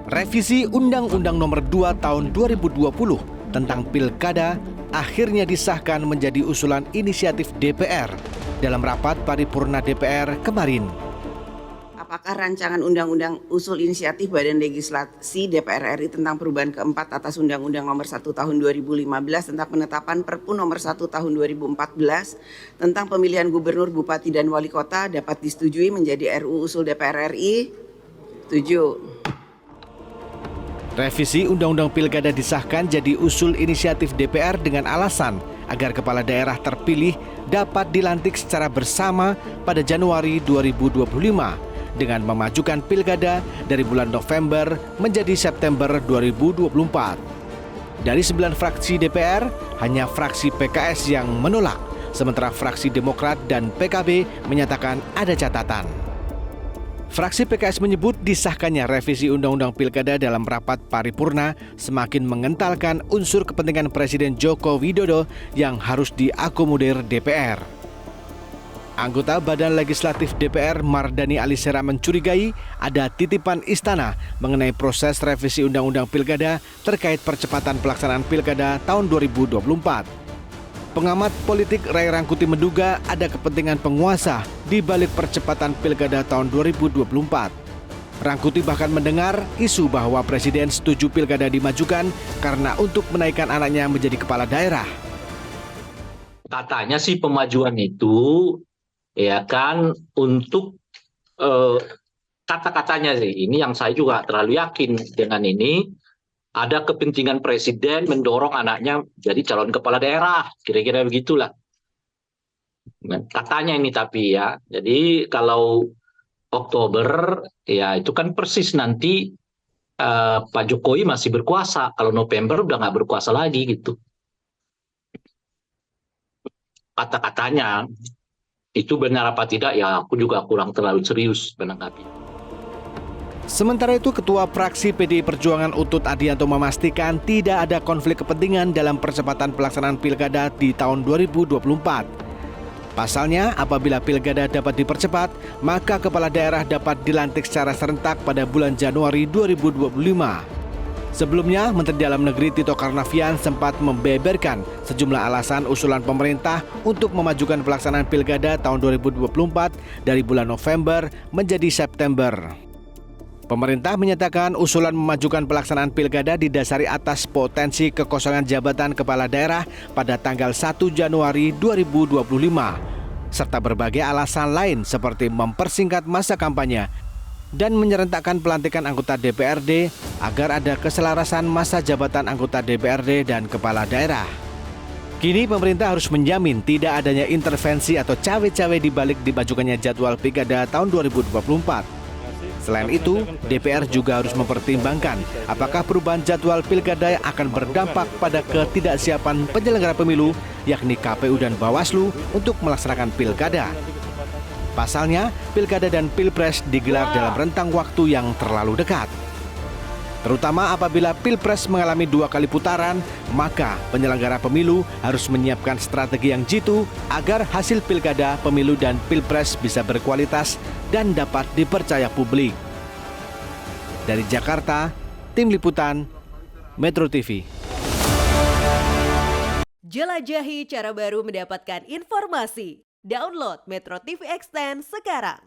Revisi Undang-Undang Nomor 2 Tahun 2020 tentang Pilkada akhirnya disahkan menjadi usulan inisiatif DPR dalam rapat paripurna DPR kemarin. Apakah rancangan undang-undang usul inisiatif Badan Legislasi DPR RI tentang perubahan keempat atas Undang-Undang Nomor 1 Tahun 2015 tentang penetapan Perpu Nomor 1 Tahun 2014 tentang pemilihan gubernur, bupati, dan wali kota dapat disetujui menjadi RUU usul DPR RI? Setuju. Revisi Undang-Undang Pilkada disahkan jadi usul inisiatif DPR dengan alasan agar kepala daerah terpilih dapat dilantik secara bersama pada Januari 2025 dengan memajukan pilkada dari bulan November menjadi September 2024. Dari 9 fraksi DPR, hanya fraksi PKS yang menolak, sementara fraksi Demokrat dan PKB menyatakan ada catatan. Fraksi PKS menyebut disahkannya revisi Undang-Undang Pilkada dalam rapat paripurna semakin mengentalkan unsur kepentingan Presiden Joko Widodo yang harus diakomodir DPR. Anggota Badan Legislatif DPR Mardani Alisera mencurigai ada titipan istana mengenai proses revisi Undang-Undang Pilkada terkait percepatan pelaksanaan Pilkada tahun 2024. Pengamat politik Ray Rangkuti menduga ada kepentingan penguasa di balik percepatan Pilkada tahun 2024. Rangkuti bahkan mendengar isu bahwa Presiden setuju Pilkada dimajukan karena untuk menaikkan anaknya menjadi kepala daerah. Katanya sih pemajuan itu ya kan untuk kata-katanya sih ini yang saya juga terlalu yakin dengan ini. Ada kepentingan presiden mendorong anaknya jadi calon kepala daerah, kira-kira begitulah. Katanya ini tapi ya, jadi kalau Oktober ya itu kan persis nanti Pak Jokowi masih berkuasa, kalau November udah nggak berkuasa lagi gitu. Kata-katanya itu benar apa tidak ya aku juga kurang terlalu serius menanggapi. Sementara itu, Ketua Fraksi PDI Perjuangan Utut Adianto memastikan tidak ada konflik kepentingan dalam percepatan pelaksanaan Pilkada di tahun 2024. Pasalnya, apabila Pilkada dapat dipercepat, maka kepala daerah dapat dilantik secara serentak pada bulan Januari 2025. Sebelumnya, Menteri Dalam Negeri Tito Karnavian sempat membeberkan sejumlah alasan usulan pemerintah untuk memajukan pelaksanaan Pilkada tahun 2024 dari bulan November menjadi September. Pemerintah menyatakan usulan memajukan pelaksanaan Pilkada didasari atas potensi kekosongan jabatan kepala daerah pada tanggal 1 Januari 2025, serta berbagai alasan lain seperti mempersingkat masa kampanye dan menyerentakkan pelantikan anggota DPRD agar ada keselarasan masa jabatan anggota DPRD dan kepala daerah. Kini pemerintah harus menjamin tidak adanya intervensi atau cawe-cawe di balik dimajukannya jadwal Pilkada tahun 2024. Selain itu, DPR juga harus mempertimbangkan apakah perubahan jadwal Pilkada akan berdampak pada ketidaksiapan penyelenggara pemilu, yakni KPU dan Bawaslu untuk melaksanakan Pilkada. Pasalnya, Pilkada dan Pilpres digelar dalam rentang waktu yang terlalu dekat. Terutama apabila Pilpres mengalami 2 kali putaran, maka penyelenggara pemilu harus menyiapkan strategi yang jitu agar hasil Pilkada, Pemilu, dan Pilpres bisa berkualitas dan dapat dipercaya publik. Dari Jakarta, Tim Liputan, Metro TV. Jelajahi cara baru mendapatkan informasi. Download Metro TV Extend sekarang.